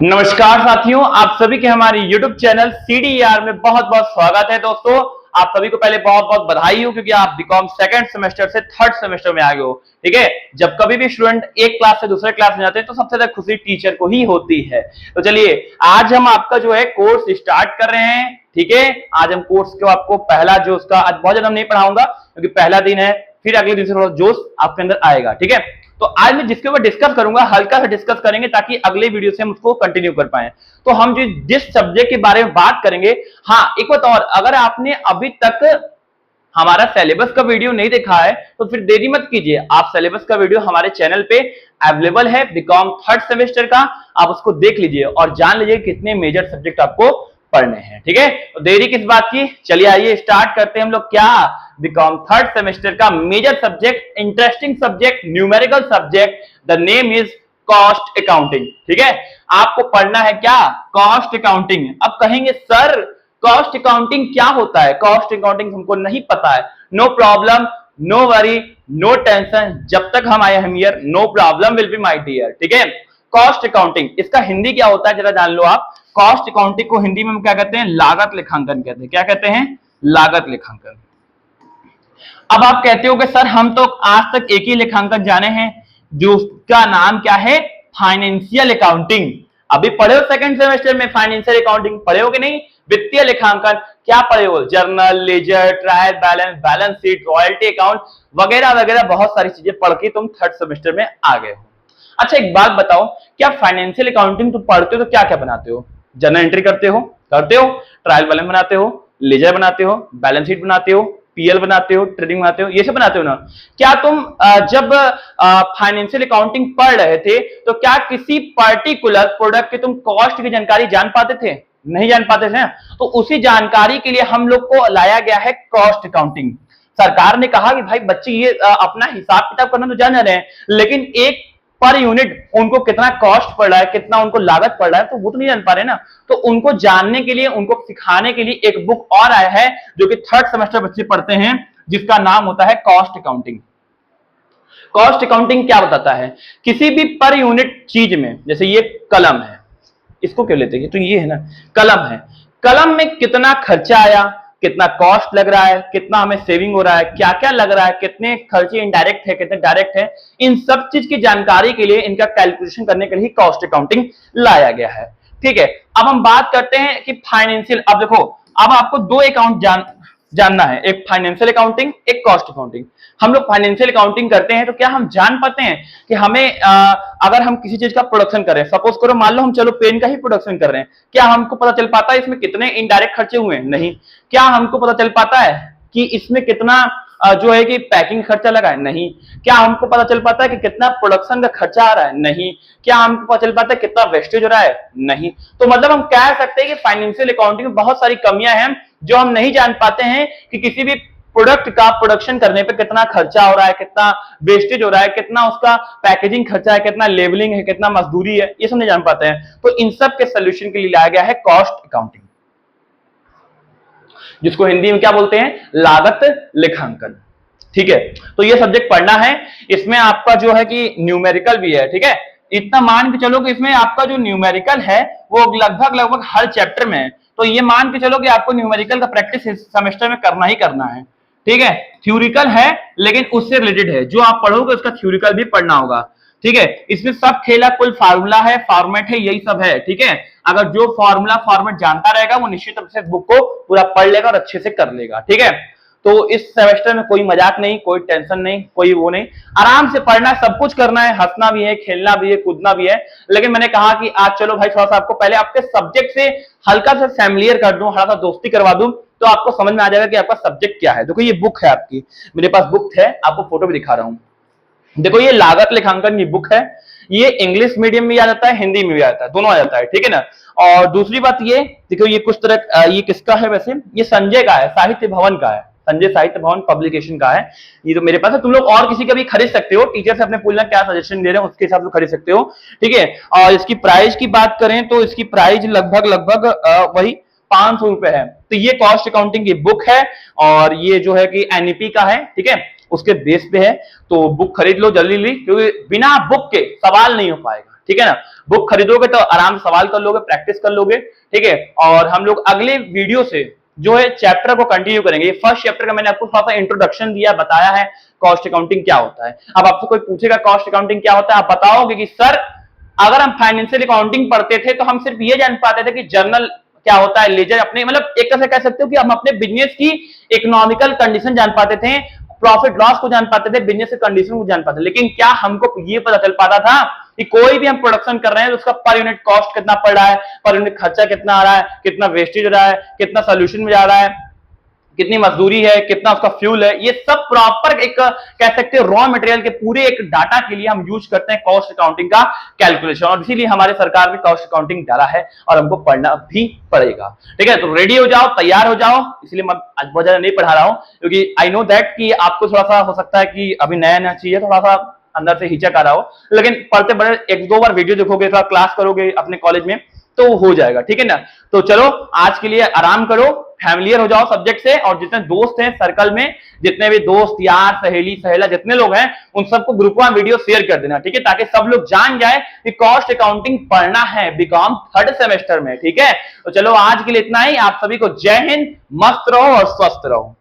नमस्कार साथियों, आप सभी के हमारे YouTube चैनल CDER में बहुत बहुत स्वागत है। दोस्तों, आप सभी को पहले बहुत बहुत बधाई हो क्योंकि आप बीकॉम सेकंड सेमेस्टर से थर्ड सेमेस्टर में आ गए हो। ठीक है, जब कभी भी स्टूडेंट एक क्लास से दूसरे क्लास में जाते हैं तो सबसे ज्यादा खुशी टीचर को ही होती है। तो चलिए, आज हम आपका जो है कोर्स स्टार्ट कर रहे हैं। ठीक है, आज हम कोर्स को आपको पहला जो उसका आज बहुत ज्यादा नहीं पढ़ाऊंगा क्योंकि पहला दिन है, फिर अगले दिन से थोड़ा जोश आपके अंदर आएगा। ठीक है, तो आज मैं जिसके ऊपर डिस्कस करूंगा हल्का सा डिस्कस करेंगे ताकि अगले वीडियो से हम उसको कंटिन्यू कर पाए। तो हम जिस सब्जेक्ट के बारे में बात करेंगे, हाँ एक बात और, अगर आपने अभी तक हमारा सिलेबस का वीडियो नहीं देखा है तो फिर देरी मत कीजिए। आप सिलेबस का वीडियो हमारे चैनल पे अवेलेबल है, बीकॉम थर्ड सेमेस्टर का, आप उसको देख लीजिए और जान लीजिए कितने मेजर सब्जेक्ट आपको पढ़ने हैं। ठीक है, तो देरी किस बात की, चलिए आइए स्टार्ट करते हैं हम लोग क्या बीकॉम थर्ड सेमेस्टर का major subject, interesting subject, numerical subject. The name is cost accounting. ठीक है, आपको पढ़ना है क्या, कॉस्ट अकाउंटिंग। अब कहेंगे सर कॉस्ट अकाउंटिंग क्या होता है, कॉस्ट अकाउंटिंग हमको नहीं पता है। No problem, no worry, no tension, जब तक हम आए हम here, no problem will be my dear. ठीक है, कॉस्ट अकाउंटिंग इसका हिंदी क्या होता है जरा जान लो आप। कॉस्ट अकाउंटिंग को हिंदी में हम क्या कहते हैं, लागत लेखांकन कहते हैं। क्या कहते हैं, लागत लेखांकन। अब आप कहते हो कि सर हम तो आज तक एक ही लेखांकन जाने हैं जो उसका नाम क्या है, फाइनेंशियल अकाउंटिंग। अभी पढ़े हो सेकंड सेमेस्टर में फाइनेंशियल अकाउंटिंग, पढ़े हो कि नहीं, वित्तीय लेखांकन क्या पढ़े हो, journal, ledger, trial balance, balance sheet, royalty account वगैरह वगैरह बहुत सारी चीजें पढ़ के तुम थर्ड सेमेस्टर में आ गए हो। अच्छा एक बात बताओ, क्या फाइनेंशियल अकाउंटिंग तुम पढ़ते हो तो क्या क्या बनाते हो, जर्नल एंट्री करते हो, ट्रायल बैलेंस बनाते हो, लेजर बनाते हो, बैलेंस शीट बनाते हो, पीएल बनाते हो, ट्रेडिंग बनाते हो, ये सब बनाते हो ना। क्या तुम जब फाइनेंशियल अकाउंटिंग पढ़ रहे थे तो क्या किसी पर्टिकुलर प्रोडक्ट की तुम कॉस्ट की जानकारी जान पाते थे, नहीं जान पाते थे। तो उसी जानकारी के लिए हम लोग को लाया गया है कॉस्ट अकाउंटिंग। सरकार ने कहा कि भाई बच्चे ये अपना हिसाब किताब करना तो जान रहे हैं, लेकिन एक पर यूनिट उनको कितना कॉस्ट पड़ रहा है, कितना उनको लागत पड़ रहा है, तो वो तो नहीं जान पा रहे ना। तो उनको जानने के लिए, उनको सिखाने के लिए एक बुक और आया है जो कि थर्ड सेमेस्टर बच्चे पढ़ते हैं, जिसका नाम होता है कॉस्ट अकाउंटिंग। कॉस्ट अकाउंटिंग क्या बताता है, किसी भी पर यूनिट चीज में, जैसे ये कलम है, इसको क्यों लेते हैं, तो ये है ना कलम है, कलम में कितना खर्चा आया, कितना कॉस्ट लग रहा है, कितना हमें सेविंग हो रहा है, क्या क्या लग रहा है, कितने खर्चे इनडायरेक्ट है, कितने डायरेक्ट है, इन सब चीज की जानकारी के लिए, इनका कैलकुलेशन करने के लिए कॉस्ट अकाउंटिंग लाया गया है। ठीक है, अब हम बात करते हैं कि फाइनेंशियल, अब देखो अब आपको दो अकाउंट जानना है, एक फाइनेंशियल अकाउंटिंग, एक कॉस्ट अकाउंटिंग। हम लोग फाइनेंशियल अकाउंटिंग करते हैं तो क्या हम जान पाते हैं कि हमें अगर हम किसी चीज का प्रोडक्शन कर रहे हैं, सपोज करो मान लो हम चलो पेन का ही प्रोडक्शन कर रहे हैं, क्या हमको पता चल पाता है इसमें कितने इनडायरेक्ट खर्चे हुए हैं, नहीं। क्या हमको पता चल पाता है कि इसमें कितना जो है कि पैकिंग खर्चा लगा है, नहीं। क्या हमको पता चल पाता है कि कितना प्रोडक्शन का खर्चा आ रहा है, नहीं। क्या हमको पता चल पाता है कितना वेस्टेज हो रहा है, नहीं। तो मतलब हम कह सकते हैं कि फाइनेंशियल अकाउंटिंग में बहुत सारी कमियां हैं जो हम नहीं जान पाते हैं कि किसी भी प्रोडक्ट का प्रोडक्शन करने पे कितना खर्चा हो रहा है, कितना वेस्टेज हो रहा है, कितना उसका पैकेजिंग खर्चा है, कितना लेवलिंग है, कितना मजदूरी है, ये सब नहीं जान पाते हैं। तो इन सब के सोल्यूशन के लिए लाया गया है कॉस्ट अकाउंटिंग, जिसको हिंदी में क्या बोलते हैं, लागत लेखांकन। ठीक है, तो ये सब्जेक्ट पढ़ना है। इसमें आपका जो है कि न्यूमेरिकल भी है। ठीक है, इतना मान के चलो कि इसमें आपका जो न्यूमेरिकल है वो लगभग हर चैप्टर में है। तो ये मान के चलो कि आपको न्यूमेरिकल का प्रैक्टिस इस सेमेस्टर में करना ही करना है। ठीक है, थ्योरिकल है लेकिन उससे रिलेटेड है, जो आप पढ़ोगे उसका थ्योरिकल भी पढ़ना होगा। ठीक है, इसमें सब खेला कुल फार्मूला है, फॉर्मेट है, यही सब है। ठीक है, अगर जो फार्मूला फॉर्मेट जानता रहेगा वो निश्चित रूप से बुक को पूरा पढ़ लेगा और अच्छे से कर लेगा। ठीक है, तो इस सेमेस्टर में कोई मजाक नहीं, कोई टेंशन नहीं, कोई वो नहीं, आराम से पढ़ना है, सब कुछ करना है, हंसना भी है, खेलना भी है, कूदना भी है। लेकिन मैंने कहा कि आज चलो भाई थोड़ा सा आपको पहले आपके सब्जेक्ट से हल्का सा फैमिलियर कर दूं, हल्का सा दोस्ती करवा दूं, तो आपको समझ में आ जाएगा कि आपका सब्जेक्ट क्या है। देखो ये बुक है आपकी, मेरे पास बुक है, आपको फोटो भी दिखा रहा हूं। देखो ये लागत लेखांकन की बुक है, ये इंग्लिश मीडियम में आ जाता है, हिंदी में भी आ जाता है, दोनों आ जाता है। ठीक है ना। और दूसरी बात ये देखो, ये कुछ तरह ये किसका है वैसे, ये संजय का है, साहित्य भवन का है, संजय साहित्य भवन पब्लिकेशन का है। ये तो मेरे पास है, तुम लोग और किसी का भी खरीद सकते हो, टीचर से अपने पूछना क्या सजेशन दे रहे हैं उसके हिसाब से खरीद सकते हो। ठीक है, और इसकी प्राइस की बात करें तो इसकी प्राइस लगभग वही 500 रुपए है। तो ये कॉस्ट अकाउंटिंग की बुक है और ये जो है कि एनईपी का है। ठीक है, उसके बेस पे है, तो बुक खरीद लो जल्दी, क्योंकि बिना बुक के सवाल नहीं हो पाएगा। ठीक है ना। बुक खरीदोगे तो आराम से सवाल कर लोगे, प्रैक्टिस कर लोगे, ठीक है। और हम लोग अगले वीडियो से जो है चैप्टर को कंटिन्यू करेंगे। फर्स्ट चैप्टर का मैंने आपको थोड़ा सा इंट्रोडक्शन दिया, बताया है कॉस्ट अकाउंटिंग क्या होता है। अब आपसे कोई पूछेगा कॉस्ट अकाउंटिंग क्या होता है, आप बताओगे कि सर अगर हम फाइनेंशियल अकाउंटिंग पढ़ते थे तो हम सिर्फ ये जान पाते थे कि जर्नल क्या होता है, लेजर, अपने मतलब एक तरह से कह सकते हो कि हम अपने बिजनेस की इकोनॉमिकल कंडीशन जान पाते थे, प्रॉफिट लॉस को जान पाते थे, बिजनेस की कंडीशन को जान पाते थे। लेकिन क्या हमको ये पता चल पाता था कि कोई भी हम प्रोडक्शन कर रहे हैं तो उसका पर यूनिट कॉस्ट कितना पड़ रहा है, पर यूनिट खर्चा कितना आ रहा है, कितना वेस्टेज हो रहा है, कितना सोल्यूशन में जा रहा है, कितनी मजदूरी है, कितना उसका फ्यूल है, ये सब प्रॉपर एक कह सकते हैं रॉ मटेरियल के पूरे एक डाटा के लिए हम यूज करते हैं कॉस्ट अकाउंटिंग का कैलकुलेशन। और इसीलिए हमारे सरकार ने कॉस्ट अकाउंटिंग डाला है और हमको पढ़ना भी पड़ेगा। ठीक है, तो रेडी हो जाओ, तैयार हो जाओ। इसलिए मैं आज बहुत ज्यादा नहीं पढ़ा रहा हूं क्योंकि आई नो दैट कि आपको थोड़ा सा हो सकता है कि अभी नया नया चीज है, थोड़ा सा अंदर से हिचक आ रहा हो, लेकिन पढ़ते पढ़े एक दो बार वीडियो देखोगे, थोड़ा क्लास करोगे अपने कॉलेज में तो हो जाएगा। ठीक है ना। तो चलो आज के लिए आराम करो, फैमिलियर हो जाओ सब्जेक्ट से, और जितने दोस्त हैं सर्कल में, जितने भी दोस्त यार सहेली सहेला जितने लोग हैं उन सबको ग्रुप में वीडियो शेयर कर देना। ठीक है, ताकि सब लोग जान जाए कि कॉस्ट अकाउंटिंग पढ़ना है बीकॉम थर्ड सेमेस्टर में। ठीक है, तो चलो आज के लिए इतना ही। आप सभी को जय हिंद, मस्त रहो और स्वस्थ रहो।